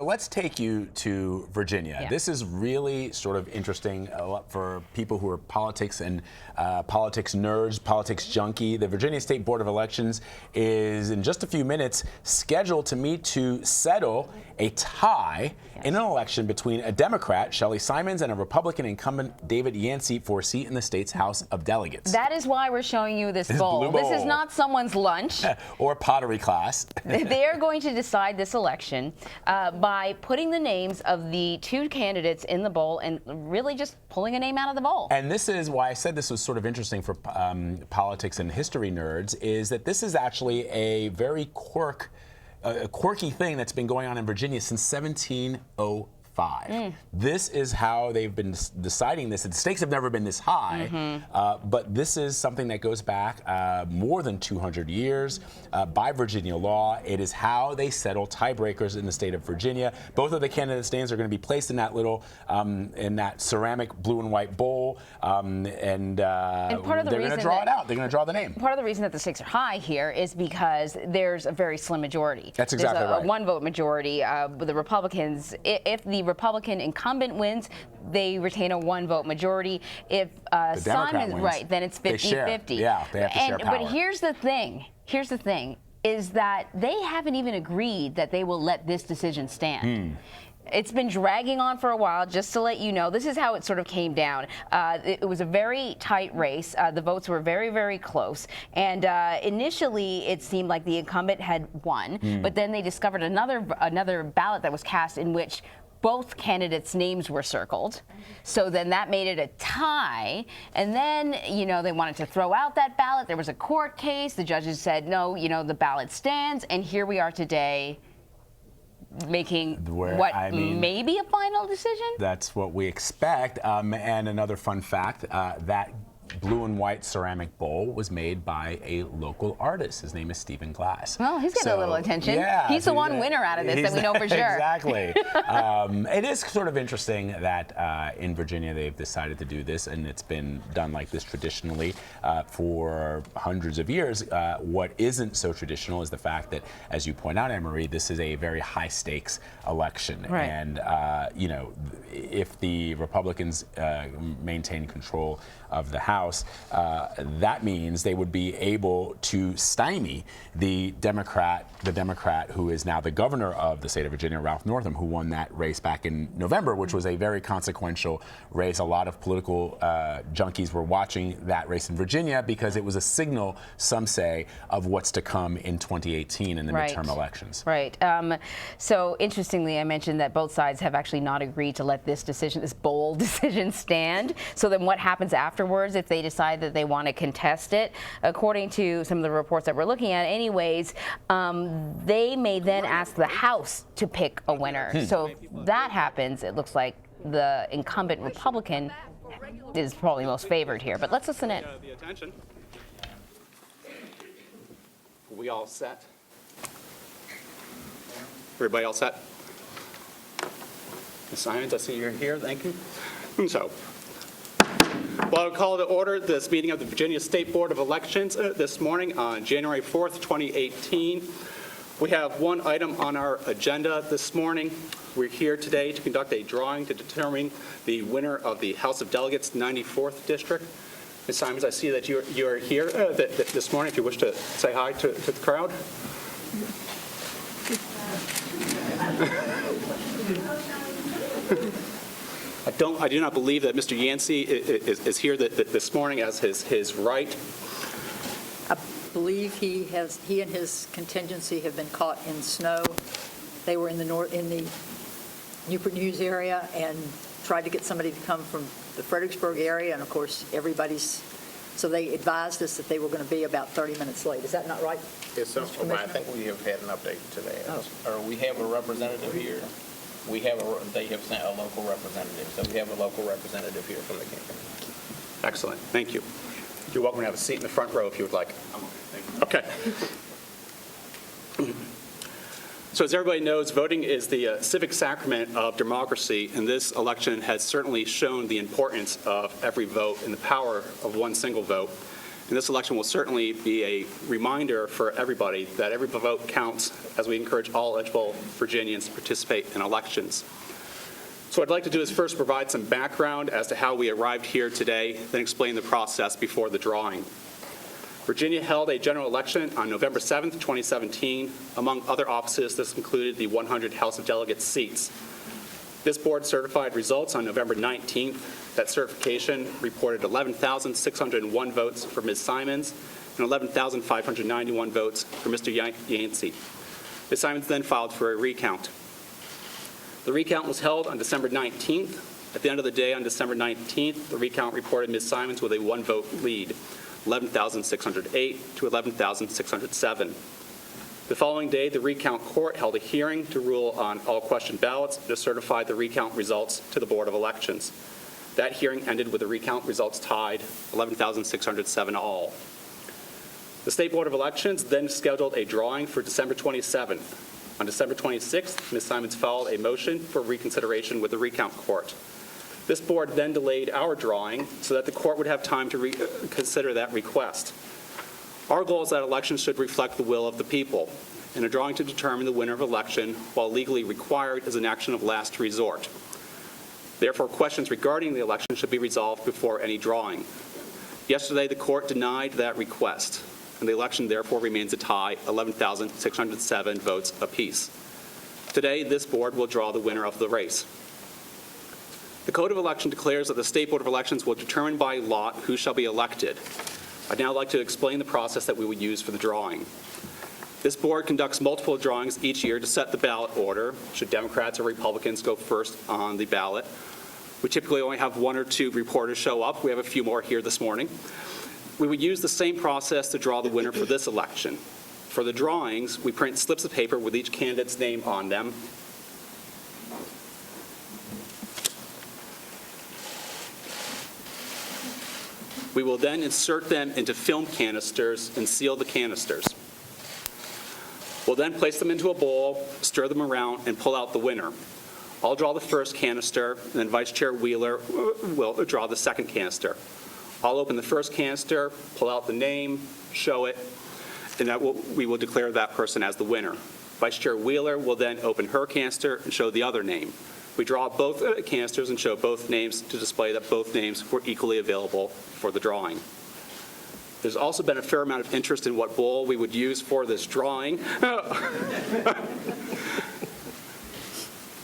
Let's take you to Virginia. Yeah. This is really sort of interesting for people who are politics and politics nerds, politics junkie. The Virginia State Board of Elections is in just a few minutes scheduled to meet to settle a tie in an election between a Democrat, Shelley Simons, and a Republican incumbent, David Yancey, for a seat in the state's House of Delegates. That is why we're showing you this bowl. Blue bowl. This is not someone's lunch. Or pottery class. They are going to decide this election by putting the names of the two candidates in the bowl and really just pulling a name out of the bowl. And this is why I said this was sort of interesting for politics and history nerds, is that this is actually a very quirky thing that's been going on in Virginia since 1705. This is how they've been deciding this. The stakes have never been this high, but this is something that goes back more than 200 years by Virginia law. It is how they settle tiebreakers in the state of Virginia. Both of the candidates' names are going to be placed in that little, in that ceramic blue and white bowl, and part of the they're going to draw it out. They're going to draw the name. Part of the reason that the stakes are high here is because there's a very slim majority. That's exactly there's right. A one-vote majority. The Republicans, if the Republican incumbent wins, they retain a one-vote majority. If Simon, right, then it's 50-50. Yeah, they have to share power. But here's the thing. Here's the thing. Is that they haven't even agreed that they will let this decision stand. It's been dragging on for a while. Just to let you know, this is how it sort of came down. It was a very tight race. The votes were very, very close. And initially, it seemed like the incumbent had won. But then they discovered another ballot that was cast in which both candidates' names were circled. So then that made it a tie. And then, you know, they wanted to throw out that ballot. There was a court case. The judges said, no, you know, the ballot stands. And here we are today, making maybe a final decision? That's what we expect. And another fun fact, that blue and white ceramic bowl was made by a local artist. His name is Stephen Glass. Well, he's getting a little attention. Yeah, he's the one winner out of this that we know for sure. Exactly. It is sort of interesting that in Virginia they've decided to do this, and it's been done like this traditionally for hundreds of years. What isn't so traditional is the fact that, as you point out, Anne-Marie, this is a very high stakes election. Right. And, you know, if the Republicans maintain control of the House, that means they would be able to stymie the Democrat who is now the governor of the state of Virginia, Ralph Northam, who won that race back in November, which was a very consequential race. A lot of political junkies were watching that race in Virginia because it was a signal, some say, of what's to come in 2018 in the midterm elections. Right. So interestingly, I mentioned that both sides have actually not agreed to let this bold decision stand. So then what happens afterwards if they decide that they want to contest it? According to some of the reports that we're looking at anyways, they may then ask the House to pick a winner. So if that happens, it looks like the incumbent Republican is probably most favored here. But let's listen in. The attention. Are we all set? Everybody all set? Ms. Simons, I see you're here. Thank you. And so, well, I'll call to order this meeting of the Virginia State Board of Elections this morning on January 4th, 2018. We have one item on our agenda this morning. We're here today to conduct a drawing to determine the winner of the House of Delegates 94th District. Ms. Simons, I see that you're here this morning. If you wish to say hi to the crowd. I do not believe that Mr. Yancey is here this morning as his right. I believe he and his contingency have been caught in snow. They were in the Newport News area and tried to get somebody to come from the Fredericksburg area, and of course so they advised us that they were going to be about 30 minutes late. Is that not right? Yes, sir. Well, I think we have had an update to that. Or we have a representative here. They have sent a local representative, so we have a local representative here from the campaign. Excellent. Thank you. You're welcome to have a seat in the front row if you would like. Okay. So as everybody knows, voting is the civic sacrament of democracy, and this election has certainly shown the importance of every vote and the power of one single vote. And this election will certainly be a reminder for everybody that every vote counts as we encourage all eligible Virginians to participate in elections. So what I'd like to do is first provide some background as to how we arrived here today, then explain the process before the drawing. Virginia held a general election on November 7th, 2017. Among other offices, this included the 100 House of Delegates seats. This board certified results on November 19th. That certification reported 11,601 votes for Ms. Simons and 11,591 votes for Mr. Yancey. Ms. Simons then filed for a recount. The recount was held on December 19th. At the end of the day on December 19th, the recount reported Ms. Simons with a one-vote lead, 11,608 to 11,607. The following day, the recount court held a hearing to rule on all question ballots to certify the recount results to the Board of Elections. That hearing ended with the recount results tied, 11,607 all. The State Board of Elections then scheduled a drawing for December 27th. On December 26th, Ms. Simons filed a motion for reconsideration with the recount court. This board then delayed our drawing so that the court would have time to consider that request. Our goal is that elections should reflect the will of the people, and a drawing to determine the winner of election, while legally required, is an action of last resort. Therefore, questions regarding the election should be resolved before any drawing. Yesterday, the court denied that request, and the election therefore remains a tie, 11,607 votes apiece. Today, this board will draw the winner of the race. The Code of Election declares that the State Board of Elections will determine by lot who shall be elected. I'd now like to explain the process that we would use for the drawing. This board conducts multiple drawings each year to set the ballot order, should Democrats or Republicans go first on the ballot. We typically only have one or two reporters show up. We have a few more here this morning. We would use the same process to draw the winner for this election. For the drawings, we print slips of paper with each candidate's name on them. We will then insert them into film canisters and seal the canisters. We'll then place them into a bowl, stir them around, and pull out the winner. I'll draw the first canister, and then Vice Chair Wheeler will draw the second canister. I'll open the first canister, pull out the name, show it, and we will declare that person as the winner. Vice Chair Wheeler will then open her canister and show the other name. We draw both canisters and show both names to display that both names were equally available for the drawing. There's also been a fair amount of interest in what bowl we would use for this drawing.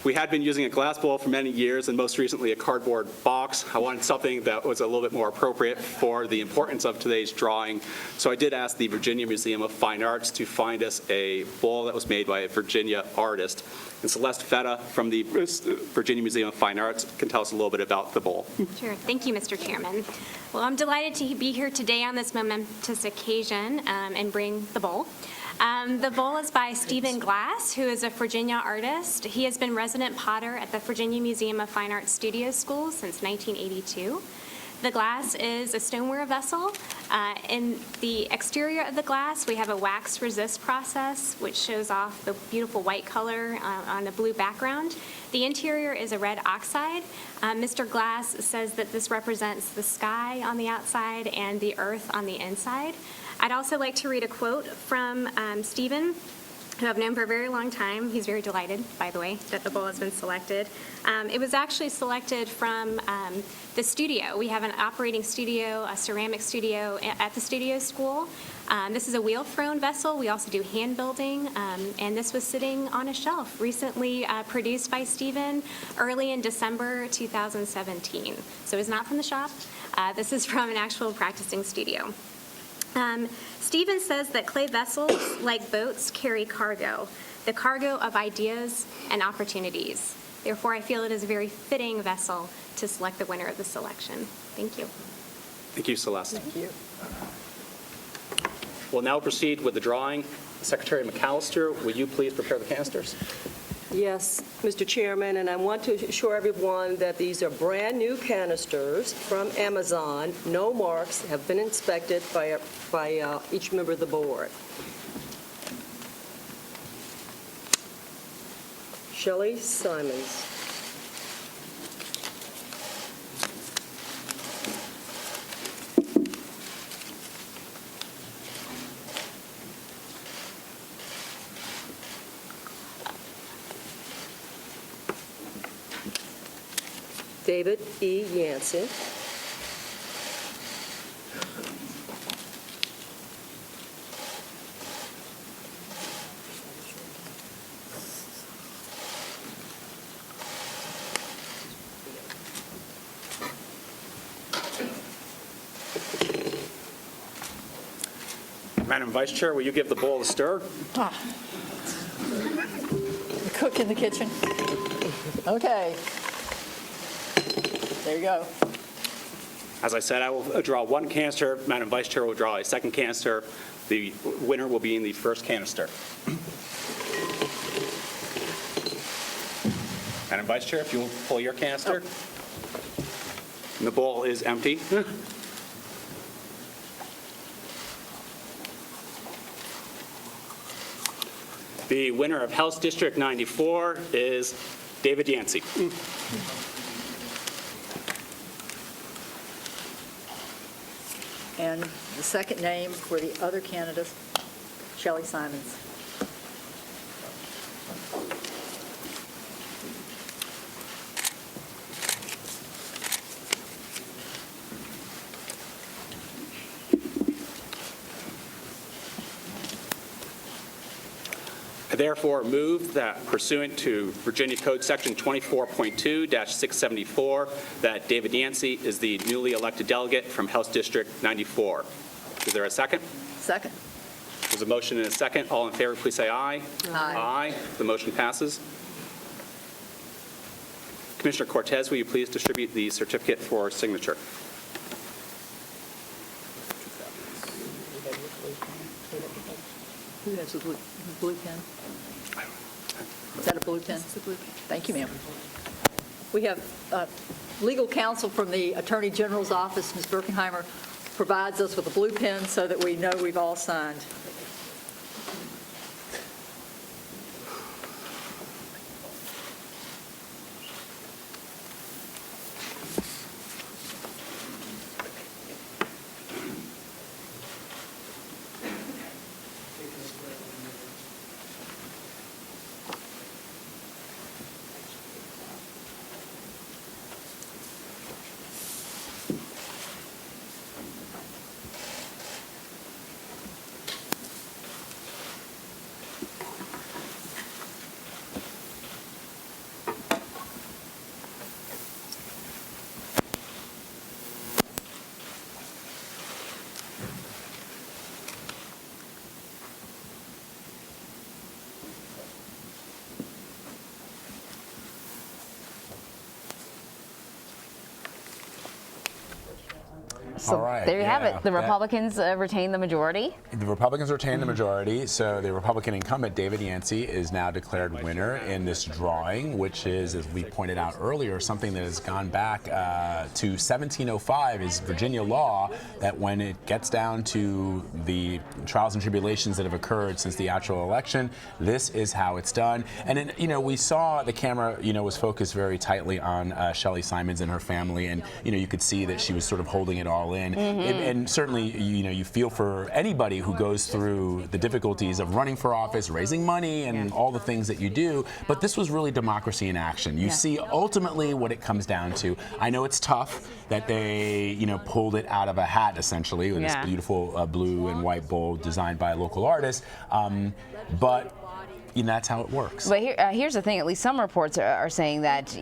We had been using a glass bowl for many years, and most recently a cardboard box. I wanted something that was a little bit more appropriate for the importance of today's drawing. So I did ask the Virginia Museum of Fine Arts to find us a bowl that was made by a Virginia artist. And Celeste Feta from the Virginia Museum of Fine Arts can tell us a little bit about the bowl. Sure. Thank you, Mr. Chairman. Well, I'm delighted to be here today on this momentous occasion and bring the bowl. The bowl is by Stephen Glass, who is a Virginia artist. He has been resident potter at the Virginia Museum of Fine Arts Studio School since 1982. The glass is a stoneware vessel. In the exterior of the glass, we have a wax resist process, which shows off the beautiful white color on a blue background. The interior is a red oxide. Mr. Glass says that this represents the sky on the outside and the earth on the inside. I'd also like to read a quote from Stephen, who I've known for a very long time. He's very delighted, by the way, that the bowl has been selected. It was actually selected from the studio. We have an operating studio, a ceramic studio at the studio school. This is a wheel-thrown vessel. We also do hand building, and this was sitting on a shelf, recently produced by Stephen early in December 2017. So it's not from the shop. This is from an actual practicing studio. Stephen says that clay vessels, like boats, carry cargo, the cargo of ideas and opportunities. Therefore, I feel it is a very fitting vessel to select the winner of this election. Thank you. Thank you, Celeste. Thank you. We'll now proceed with the drawing. Secretary McAllister, will you please prepare the canisters? Yes, Mr. Chairman, and I want to assure everyone that these are brand-new canisters from Amazon. No marks, have been inspected by each member of the board. Shelley Simons. David E. Yancey. Madam Vice Chair, will you give the bowl a stir? Cook in the kitchen. Okay. There you go. As I said, I will draw one canister. Madam Vice Chair will draw a second canister. The winner will be in the first canister. Madam Vice Chair, if you will pull your canister. And the bowl is empty. The winner of House District 94 is David Yancey. And the second name for the other candidate, Shelley Simons. I therefore move that pursuant to Virginia Code Section 24.2-674, that David Yancey is the newly elected delegate from House District 94. Is there a second? Second. There's a motion and a second. All in favor, please say aye. Aye. Aye. The motion passes. Commissioner Cortez, will you please distribute the certificate for signature? Who has the blue pen? Is that a blue pen? It's a blue pen. Thank you, ma'am. We have legal counsel from the Attorney General's office, Ms. Birkenheimer, provides us with a blue pen so that we know we've all signed. So All right, there you have yeah, it. The Republicans retain the majority. The Republicans retain the majority, so the Republican incumbent, David Yancey, is now declared winner in this drawing, which is, as we pointed out earlier, something that has gone back to 1705 is Virginia law, that when it gets down to the trials and tribulations that have occurred since the actual election, this is how it's done. And then, we saw the camera, was focused very tightly on Shelley Simons and her family, and, you could see that she was sort of holding it all in. And certainly, you feel for anybody who goes through the difficulties of running for office, raising money, and all the things that you do. But this was really democracy in action. You see ultimately what it comes down to. I know it's tough that they, pulled it out of a hat, essentially, with this beautiful blue and white bowl designed by a local artist. But that's how it works. But here's the thing, at least some reports are saying that,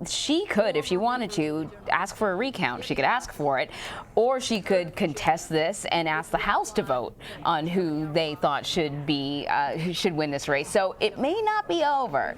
she could, if she wanted to, ask for a recount. She could ask for it, or she could contest this and ask the House to vote on who they thought should win this race. So it may not be over.